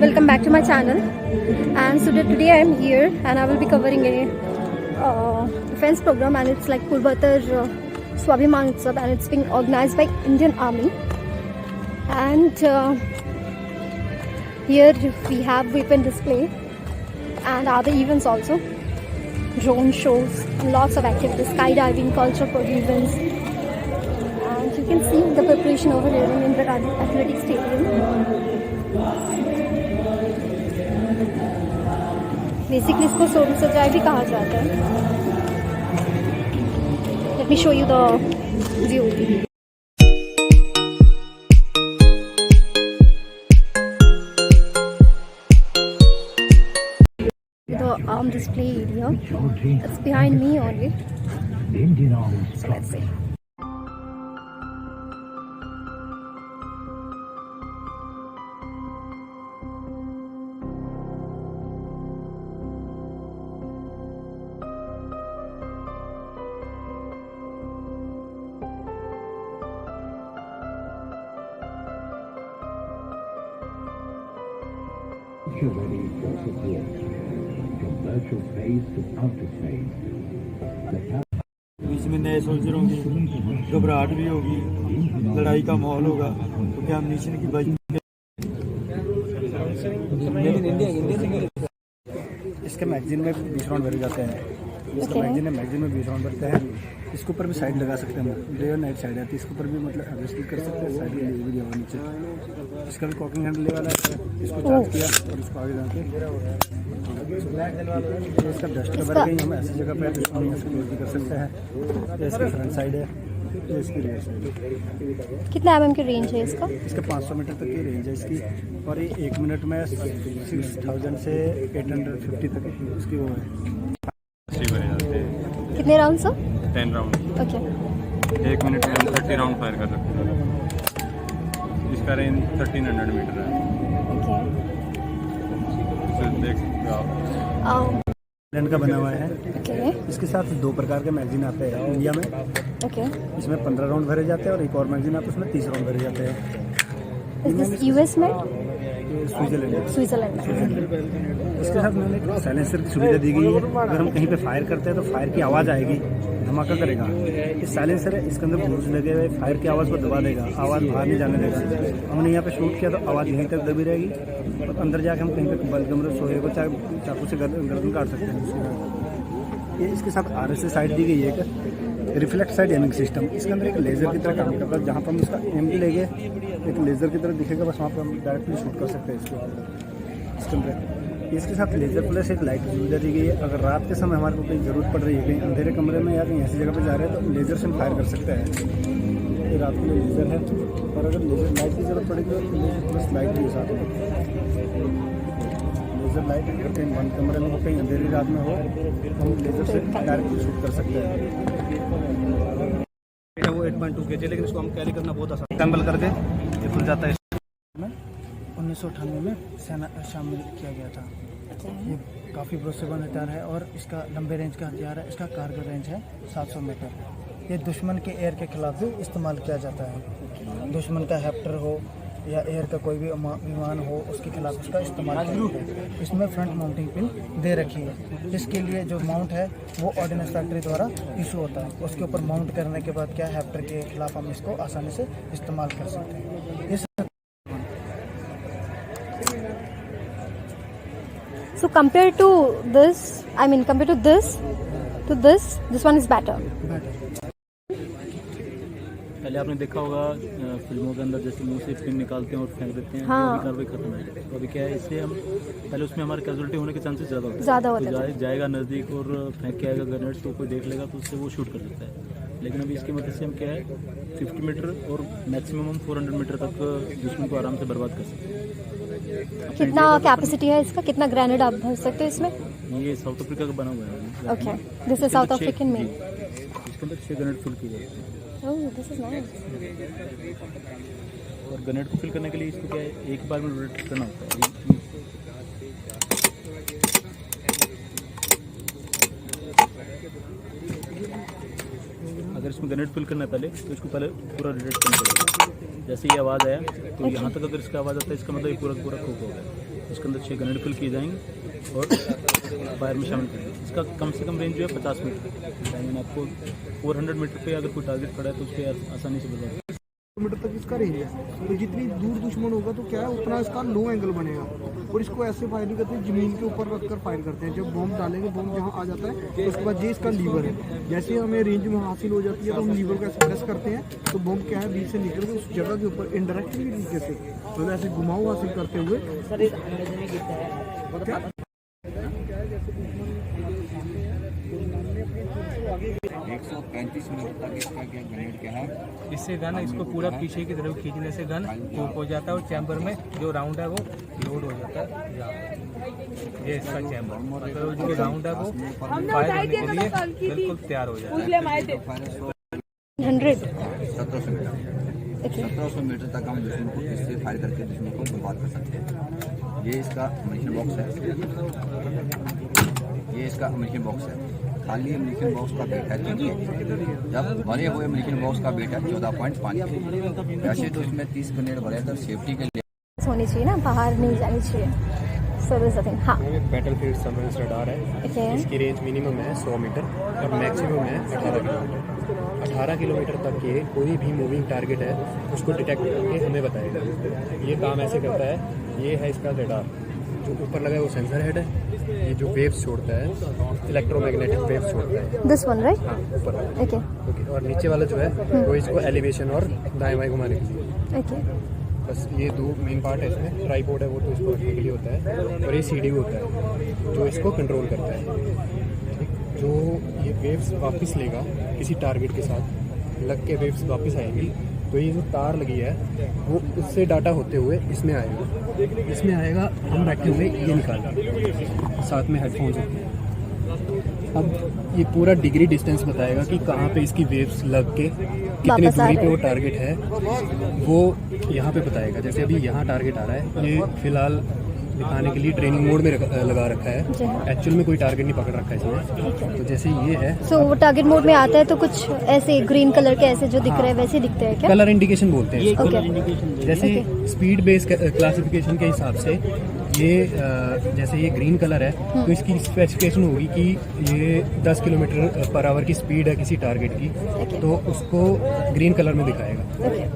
welcome back to my channel. And so today I am here and I will be covering a defense program, and it's like Purvatar Swabhiman Utsav, and it's being organized by Indian Army. And here we have weapon display and other events also, drone shows, lots of activities, skydiving, cultural events. And you can see the preparation over here in Indira Gandhi Athletic Stadium. Basically इसको soul सजाए भी कहा जाता है. Let me show you the view. The arm display area. It's behind me only. So let's see. You're ready for support. From virtual phase to outer phase. इसमें नए soldier होंगे, घबराहट भी होगी, लड़ाई का माहौल होगा, तो क्या मिशन की बात. इसके मैगजीन में 20 राउंड भरे जाते हैं. इसका मैगजीन में 20 राउंड भरते हैं. इसके ऊपर भी साइड लगा सकते हैं, डे और नाइट साइड है, तो इसके ऊपर भी मतलब एडजस्ट कर सकते हैं. साइड में भी होगा नीचे. इसका भी कॉकिंग हैंडल वाला है. इसको चार्ज किया और इसको आगे जाके इसका डस्ट कवर कहीं हम ऐसी जगह पे इसको क्लोज भी कर सकते हैं. इसकी फ्रंट साइड है, इसकी रेयर साइड है. कितना mm की रेंज है इसका? इसका 500 मीटर तक की रेंज है इसकी, और ये 1 मिनट में 6000 से 850 तक इसकी वो है. कितने round sir? 10 round. Okay. 1 minute में 30 राउंड फायर कर सकते हैं. इसका रेंज 1300 मीटर है. ओके. देख सकते हो आप. लैंड का बना हुआ है. ओके. इसके साथ 2 प्रकार के मैगजीन आते हैं इंडिया में. ओके. इसमें 15 राउंड भरे जाते हैं और एक और मैगजीन आता है उसमें 30 राउंड भरे जाते हैं. इज दिस यूएस में? स्विट्जरलैंड. इसके साथ मैंने साइलेंसर की सुविधा दी गई है. अगर हम कहीं पे फायर करते हैं तो फायर की आवाज़ आएगी, धमाका करेगा. ये साइलेंसर है, इसके अंदर बूज लगे हुए, फायर की आवाज़ को दबा देगा, आवाज़ बाहर नहीं जाने देगा. हमने यहाँ पे शूट किया तो आवाज़ यहीं तक दबी रहेगी, और अंदर जाके हम कहीं पे कमरे सोए को चाकू से गर्दन काट सकते हैं. ये इसके साथ RSA साइड दी गई है, एक रिफ्लेक्ट साइड एमिंग सिस्टम. इसके अंदर एक लेज़र की तरह काम करता है. जहाँ पर हम इसका एम भी लेंगे एक लेज़र की तरह दिखेगा, बस वहाँ पर हम डायरेक्टली शूट कर सकते हैं इसके अंदर. इसके साथ लेज़र प्लस एक लाइट सुविधा दी गई है. अगर रात के समय हमारे को कहीं ज़रूरत पड़ रही है, कहीं अंधेरे कमरे में या कहीं ऐसी जगह पर जा रहे हैं, तो लेज़र से हम फायर कर सकते हैं. ये रात के लिए लेज़र है, और अगर लेज़र लाइट की ज़रूरत पड़ेगी तो लेज़र प्लस लाइट भी साथ में. लेज़र लाइट अगर कहीं बंद कमरे में हो, कहीं अंधेरी रात में हो, हम लेज़र से डायरेक्टली शूट कर सकते हैं. वो 8.2 kg, लेकिन इसको हम कैरी करना बहुत आसान. कंबल करके ये खुल जाता है. 1998 में सेना शामिल किया गया था. ये काफ़ी भरोसेमंद हथियार है और इसका लंबे रेंज का हथियार है. इसका कारगर रेंज है 700 मीटर. ये दुश्मन के एयर के खिलाफ भी इस्तेमाल किया जाता है. दुश्मन का हेप्टर हो या एयर का कोई भी विमान हो, उसके खिलाफ इसका इस्तेमाल किया जाता है. इसमें फ्रंट माउंटिंग पिन दे रखी है. इसके लिए जो माउंट है वो ऑर्डिनेंस फैक्ट्री द्वारा इशू होता है. उसके ऊपर माउंट करने के बाद क्या हेप्टर के खिलाफ हम इसको आसानी से इस्तेमाल कर सकते हैं. इस So compared to this, compared to this one is better. पहले आपने देखा होगा फिल्मों के अंदर जैसे मुंह से पिन निकालते हैं और फेंक देते हैं. हाँ. वो कार्रवाई खत्म है. तो अभी क्या है, इससे हम पहले उसमें हमारे कैजुअलिटी होने के चांसेस ज़्यादा होते हैं. जाएगा नज़दीक और फेंक के आएगा ग्रेनेड्स, तो कोई देख लेगा तो उससे वो शूट कर सकता है. लेकिन अभी इसकी मदद से हम क्या है 50 मीटर और मैक्सिमम हम 400 मीटर तक दुश्मन को आराम से बर्बाद कर सकते हैं. कितना कैपेसिटी है इसका? कितना ग्रेनेड आप भर सकते हो इसमें? ये साउथ अफ्रीका का बना हुआ है. Okay. This is south African made. इसके अंदर 6 ग्रेनेड फुल किए जाते हैं. ओह, दिस इज नाइस. और ग्रेनेड को फिल करने के लिए इसको क्या है, एक बार में रोटेट करना होता है. अगर इसमें ग्रेनेड फिल करना है पहले, तो इसको पहले पूरा रोटेट करना पड़ेगा. जैसे ये आवाज़ आया तो यहाँ तक अगर इसका आवाज़ आता है, इसका मतलब ये पूरा पूरा कुक हो गया. इसके अंदर 6 ग्रेनेड फिल किए जाएंगे और फायर में शामिल करेंगे। इसका कम से कम रेंज जो है 50 मीटर। मैंने आपको 400 मीटर पे अगर कोई टारगेट पड़ा है तो उस पर आसानी से बता सकते हैं। मीटर तक इसका रेंज है, तो जितनी दूर दुश्मन होगा तो क्या है उतना इसका लो एंगल बनेगा। और इसको ऐसे फायर नहीं करते, जमीन के ऊपर रखकर फायर करते हैं। जब बॉम्ब डालेंगे, बॉम्ब जहाँ आ जाता है तो उसके बाद ये इसका लीवर है, जैसे हमें रेंज में हासिल हो जाती है तो हम लीवर को ऐसे प्रेस करते हैं तो बॉम्ब क्या है बीच से निकल के उस जगह के ऊपर इनडायरेक्टली तरीके से तो ऐसे घुमाव हासिल करते हुए क्या 135 मीटर तक इसका क्या ग्रेनेड क्या है। इससे गन इसको पूरा पीछे की तरफ खींचने से गन कूक हो जाता है और चैम्बर में जो राउंड है वो लोड हो जाता है। ये इसका चैम्बर तो जो राउंड है वो फायर होने के लिए बिल्कुल तैयार हो जाता है। 1700 मीटर तक हम दुश्मन को इससे फायर करके दुश्मन को बर्बाद कर सकते हैं। ये इसका अम्यूनिशन बॉक्स है, ये इसका अम्यूनिशन बॉक्स है। खाली अम्यूनिशन बॉक्स का वेट है 3 kg, जब भरे हुए अम्यूनिशन बॉक्स का वेट है 14.5 kg। वैसे तो इसमें 30 ग्रेनेड भरे तो सेफ्टी के लिए होनी चाहिए ना, बाहर नहीं जानी चाहिए। So there's a thing. हाँ बैटलफील्ड सर्वेलेंस रडार है। इसकी रेंज मिनिमम है 100 मीटर और मैक्सिमम है 18 किलोमीटर। 18 किलोमीटर तक के कोई भी मूविंग टारगेट है उसको डिटेक्ट करके हमें बताएगा। ये काम ऐसे करता है, ये है इसका रडार, जो ऊपर लगा है वो सेंसर हेड है, ये जो वेव्स छोड़ता है इलेक्ट्रोमैग्नेटिक वेव्स छोड़ता है। This one right? हाँ ऊपर वाला। Okay okay. और नीचे वाला जो है वो इसको एलिवेशन और दाएं बाएं घुमाने के लिए। ओके। बस ये दो मेन पार्ट है इसमें। ट्राइपॉड है वो तो इसको रखने के लिए होता है और ये सीडीयू होता है जो इसको कंट्रोल करता है। ठीक, जो ये वेव्स वापस लेगा किसी टारगेट के साथ लग के वेव्स वापस आएंगी तो ये जो तार लगी है वो उससे डाटा होते हुए इसमें आएगा। हम बैठे हुए ये निकालेंगे, साथ में हेडफोन्स होते हैं। अब ये पूरा डिग्री डिस्टेंस बताएगा कि कहाँ पे इसकी वेव्स लग के कितनी दूरी पे वो टारगेट है, वो यहाँ पे बताएगा। जैसे अभी यहाँ टारगेट आ रहा है, ये फिलहाल दिखाने के लिए ट्रेनिंग मोड में लगा रखा है। एक्चुअल में कोई टारगेट नहीं पकड़ रखा है इसमें। तो जैसे ये है वो टारगेट मोड में आता है तो कुछ ऐसे ग्रीन कलर के ऐसे जो दिख रहे हैं वैसे दिखते हैं क्या? कलर इंडिकेशन बोलते हैं कलर इंडिकेशन। जैसे स्पीड बेस्ड क्लासिफिकेशन के हिसाब से ये जैसे ये ग्रीन कलर है तो इसकी स्पेसिफिकेशन होगी कि ये 10 किलोमीटर पर आवर की स्पीड है किसी टारगेट की, तो उसको ग्रीन कलर में दिखाएगा।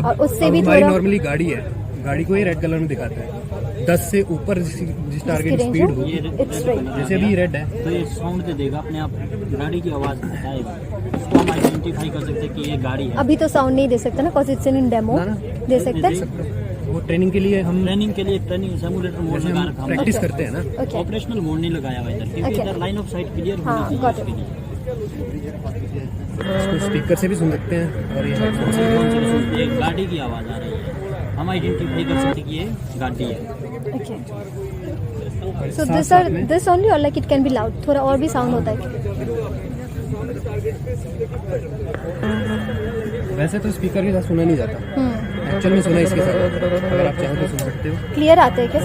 अब उससे भी हमारी नॉर्मली गाड़ी है, गाड़ी को ये रेड कलर में दिखाता है। 10 से ऊपर जिस टारगेट की स्पीड होगी, जैसे अभी रेड है तो ये साउंड दे देगा अपने आप, गाड़ी की आवाज़ बताएगा, उसको हम आइडेंटिफाई कर सकते हैं कि ये गाड़ी है। अभी तो साउंड नहीं दे सकते ना, बिकॉज़ इट्स इन डेमो। दे सकते हैं वो ट्रेनिंग के लिए। हम ट्रेनिंग सिमुलेटर मोड लगा रखा है, प्रैक्टिस करते हैं ना। ऑपरेशनल मोड नहीं लगाया हुआ इधर, क्योंकि इधर लाइन ऑफ साइट क्लियर होनी चाहिए इसको स्पीकर से भी सुन सकते हैं और ये हेडफोन से भी इसकी। ये गाड़ी की आवाज़ आ रही है, हम आइडेंटिफाई कर सकते हैं कि ये गाड़ी है। ओके। सो दिस ओनली और like it can be loud, थोड़ा और भी साउंड होता है? वैसे तो स्पीकर के साथ सुना नहीं जाता, एक्चुअल में सुना इसके साथ। अगर आप चाहो तो सुन सकते हो। क्लियर आते हैं क्या?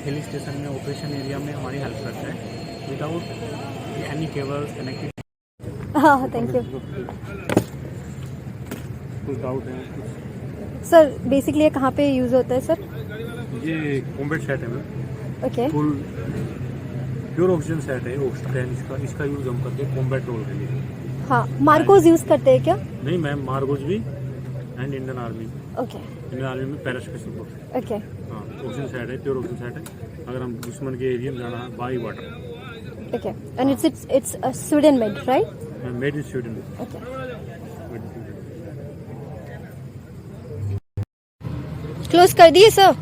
हिल स्टेशन में ऑपरेशन एरिया में हमारी हेल्प करता है विदाउट एनी केबल्स कनेक्टेड। हाँ थैंक यू कुछ डाउट है सर। बेसिकली ये कहाँ पे यूज़ होता है सर? ये कॉम्बैट सेट है ma'am. Okay. Full pure oxygen set है ऑक्सीजन। इसका यूज़ हम करते हैं कॉम्बैट रोल के लिए। हाँ मार्कोज यूज़ करते हैं क्या? नहीं मैम, मार्गोज भी and Indian army. Okay. Indian army में पैराशूट। ओके। हाँ ऑक्सीजन सेट है, प्योर ऑक्सीजन सेट है। अगर हम दुश्मन के एरिया में जाना है by water. Okay. And it's Sweden made right? Made in Sweden. Okay. Close कर दिए सर?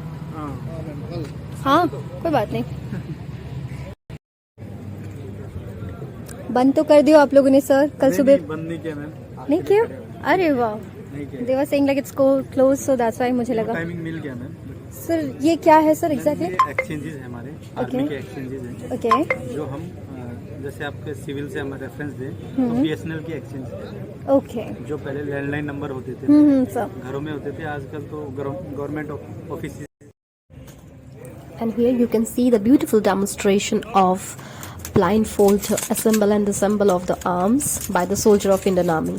हाँ कोई बात नहीं, बंद तो कर दियो आप लोगों ने सर कल सुबह? बंद नहीं किया मैम। नहीं किया? अरे वाह, they were saying like it's close so that's why मुझे लगा। टाइमिंग मिल गया मैम। सर ये क्या है सर एग्जैक्टली? एक्सचेंजेस है हमारे आर्मी के एक्सचेंजेस हैं। ओके। जो हम जैसे आपके सिविल से हम रेफरेंस दें तो बीएसएनएल के एक्सचेंज है। ओके। जो पहले लैंडलाइन नंबर होते थे सर घरों में होते थे, आजकल तो government office. And here you can see the beautiful demonstration of blindfold assemble and disassemble of the arms by the soldier of Indian Army.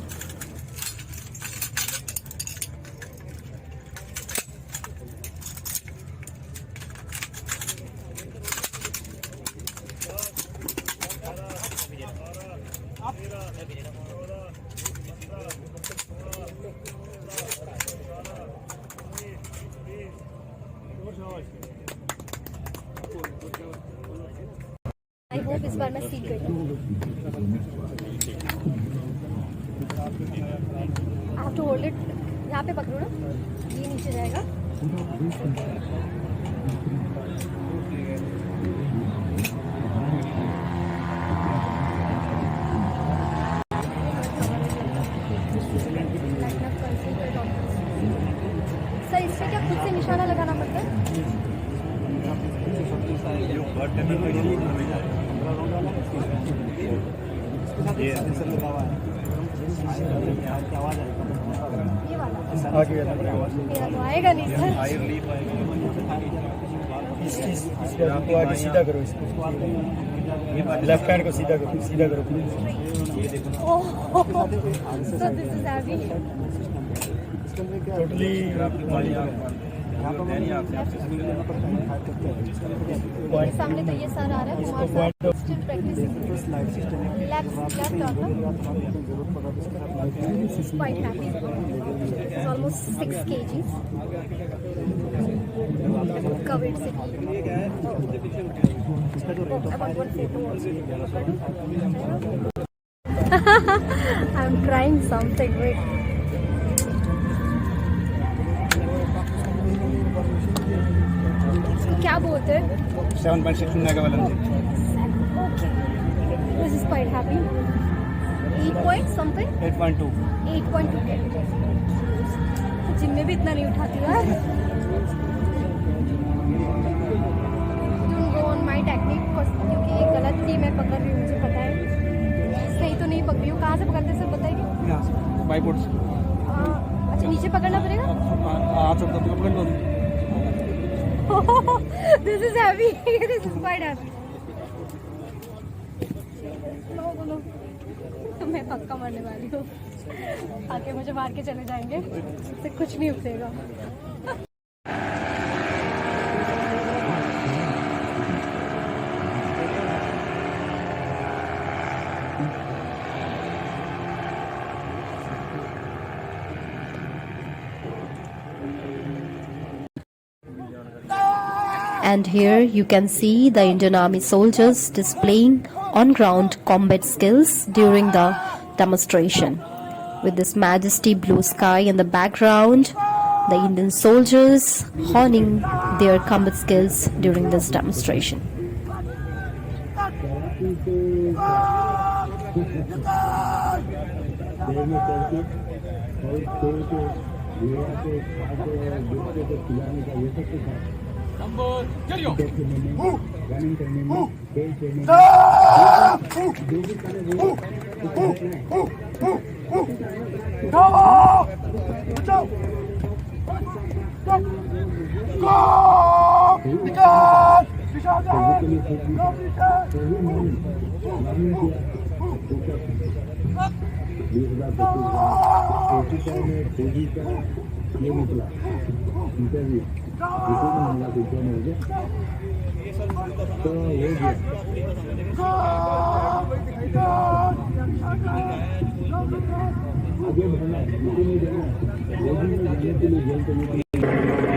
I hope इस बार मैं सीख गई हूँ। आप टू होल्ड इट, यहाँ पे पकड़ो ना, ये नीचे जाएगा। सर इससे क्या खुद से निशाना लगाना पड़ता है? ये वाला मेरा तो आएगा नहीं सर। आपको आगे सीधा करो इसको, लेफ्ट हैंड को सीधा करो, सीधा करो। Oh so this is heavy. Totally सामने तो ये सर आ रहा है, still practicing. Quite happy. It's almost 6 kgs. Covered city. I want one photo also. I'm trying something. Wait. क्या बोलते हैं? 7.6 मेगावालन। Okay. This is quite happy. 8 point something? 8.2। 8.2 gym में भी इतना नहीं उठाती यार। Don't go on my technique क्योंकि ये गलत थी, मैं पकड़ रही हूँ, मुझे पता है। सही तो नहीं पकड़ी हूँ। कहाँ से पकड़ते सर बताइए? बाइपोर्ट से। अच्छा नीचे पकड़ना पड़ेगा? हाथ छोड़ दो, पकड़ लो। This is heavy. This is quite heavy. No. मैं पक्का मरने वाली हूँ। आके मुझे मार के चले जाएंगे, इससे कुछ नहीं उठेगा। And here you can see the Indian Army soldiers displaying on-ground combat skills during the demonstration. With this majesty blue sky in the background, the Indian soldiers honing their combat skills during this demonstration.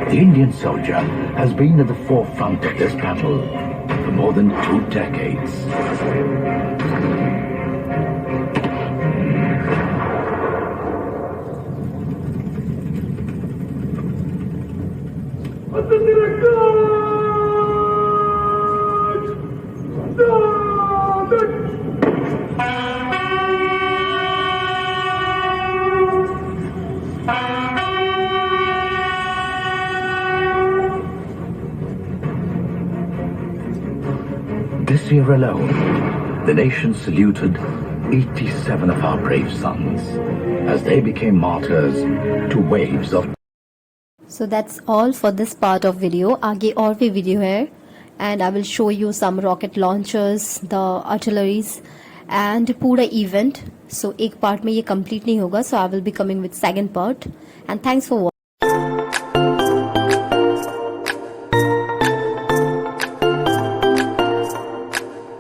The Indian soldier has been at the forefront of this battle for more than 2 decades. This year alone, the nation saluted 87 of our brave sons as they became martyrs to waves of. So that's all for this part of video. आगे और भी video है, and I will show you some rocket launchers, the artilleries, and पूरा event. So एक part में ये complete नहीं होगा, so I will be coming with second part. And thanks for watching.